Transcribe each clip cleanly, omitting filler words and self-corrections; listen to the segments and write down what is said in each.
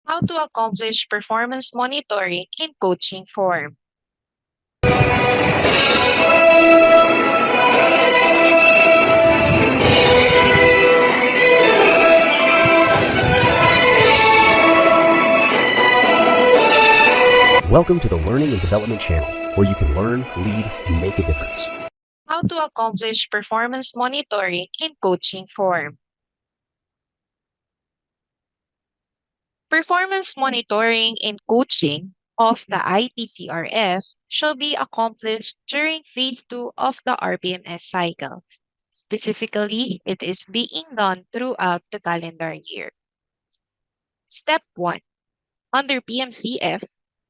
How to accomplish performance monitoring in coaching form. Welcome to the Learning and Development channel, where you can learn, lead, and make a difference. How to accomplish performance monitoring in coaching form. Performance monitoring in coaching of the IPCRF shall be accomplished during phase 2 of the RPMS cycle. Specifically, it is being done throughout the calendar year. Step 1. Under PMCF,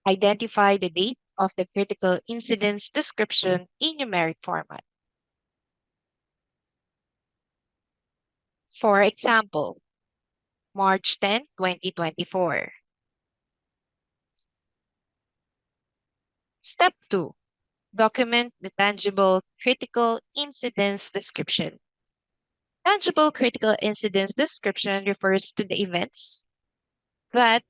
identify the date of the critical incidents description in numeric format. For example, March 10, 2024. Step 2. Document the tangible critical incidents description. Tangible critical incidents description refers to the events that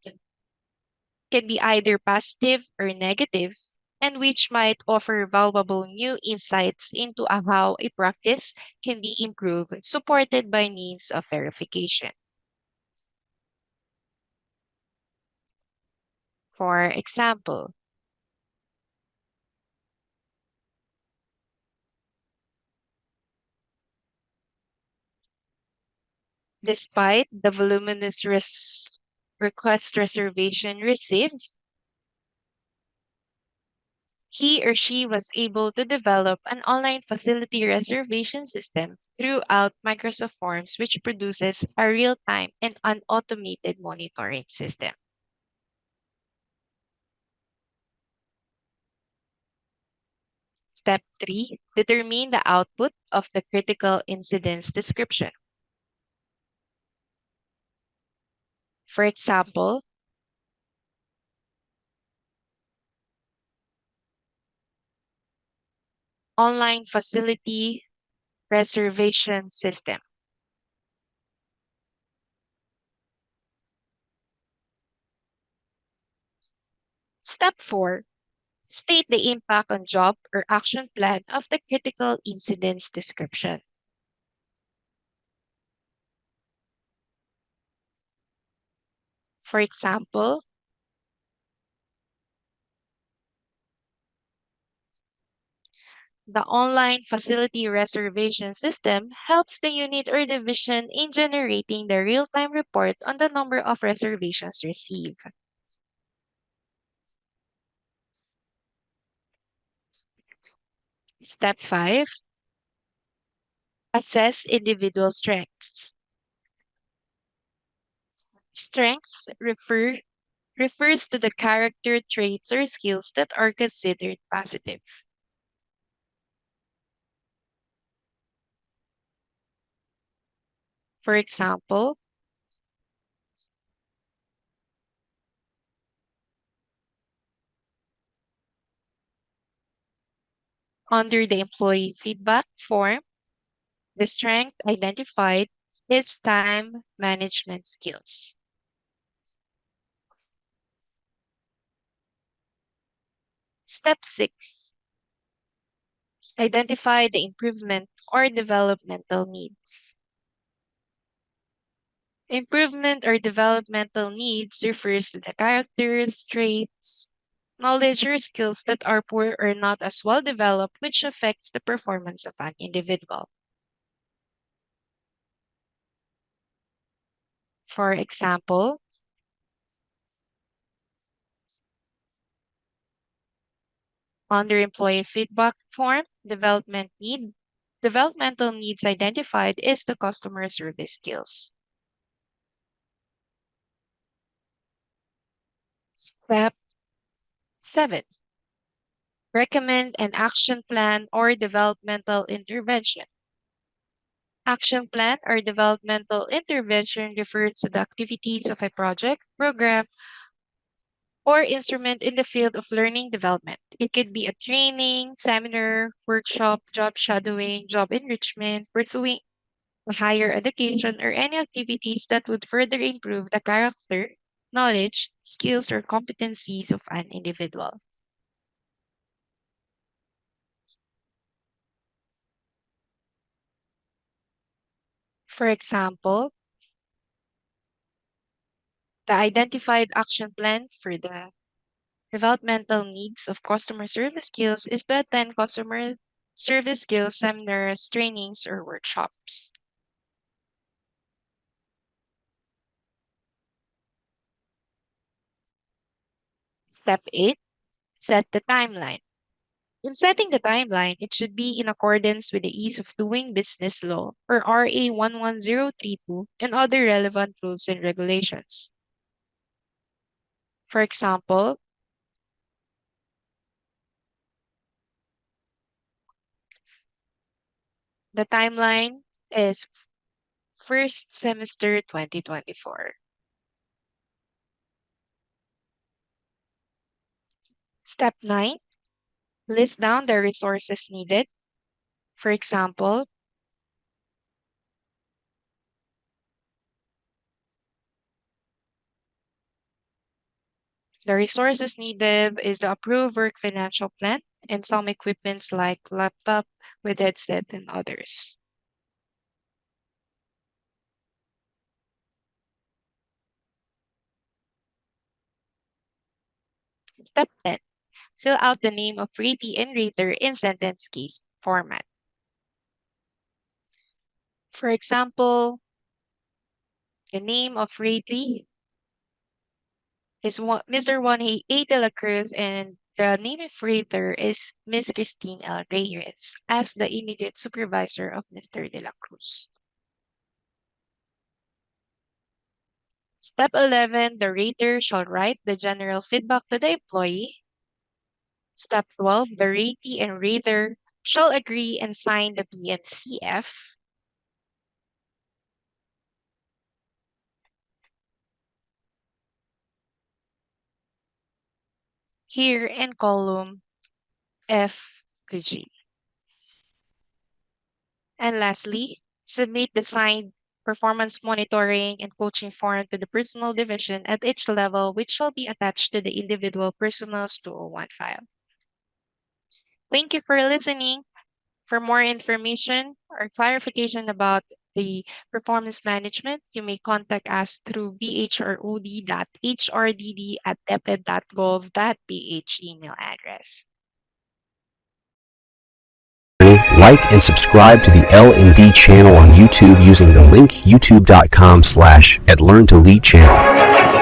can be either positive or negative, and which might offer valuable new insights into how a practice can be improved, supported by means of verification. For example, despite the voluminous request reservation received, he or she was able to develop an online facility reservation system throughout Microsoft Forms, which produces a real-time and an automated monitoring system. Step 3, determine the output of the critical incidents description. For example, online facility reservation system. Step 4, state the impact on job or action plan of the critical incidents description. For example, the online facility reservation system helps the unit or division in generating the real-time report on the number of reservations received. Step 5, assess individual strengths. Strengths refers to the character traits or skills that are considered positive. For example, under the employee feedback form, the strength identified is time management skills. Step 6, identify the improvement or developmental needs. Improvement or developmental needs refers to the characters, traits, knowledge, or skills that are poor or not as well developed, which affects the performance of an individual. For example, under employee feedback form, developmental needs identified is the customer service skills. Step 7. Recommend an action plan or developmental intervention. Action plan or developmental intervention refers to the activities of a project, program, or instrument in the field of learning development. It could be a training, seminar, workshop, job shadowing, job enrichment, pursuing higher education, or any activities that would further improve the character, knowledge, skills, or competencies of an individual. For example, the identified action plan for the developmental needs of customer service skills is to attend customer service skills seminars, trainings, or workshops. Step 8, set the timeline. In setting the timeline, it should be in accordance with the Ease of Doing Business Law or RA 11032 and other relevant rules and regulations. For example, the timeline is first semester 2024. Step 9, list down the resources needed. For example, the resources needed is the approved work financial plan and some equipments like laptop with headset and others. Step 10, fill out the name of ratee and rater in sentence case format. For example, the name of ratee is Mr. Juan A. De La Cruz and the name of rater is Miss Christine L. Reyes as the immediate supervisor of Mr. De La Cruz. Step 11, the rater shall write the general feedback to the employee. Step 12, the ratee and rater shall agree and sign the PMCF. Here in column F to G. And lastly, submit the signed performance monitoring and coaching form to the personal division at each level, which shall be attached to the individual personal's 201 file. Thank you for listening. For more information or clarification about the performance management, you may contact us through bhrod.hRDD@deped.gov.ph email address. Like and subscribe to the L&D channel on YouTube using the link youtube.com/@learn to lead channel.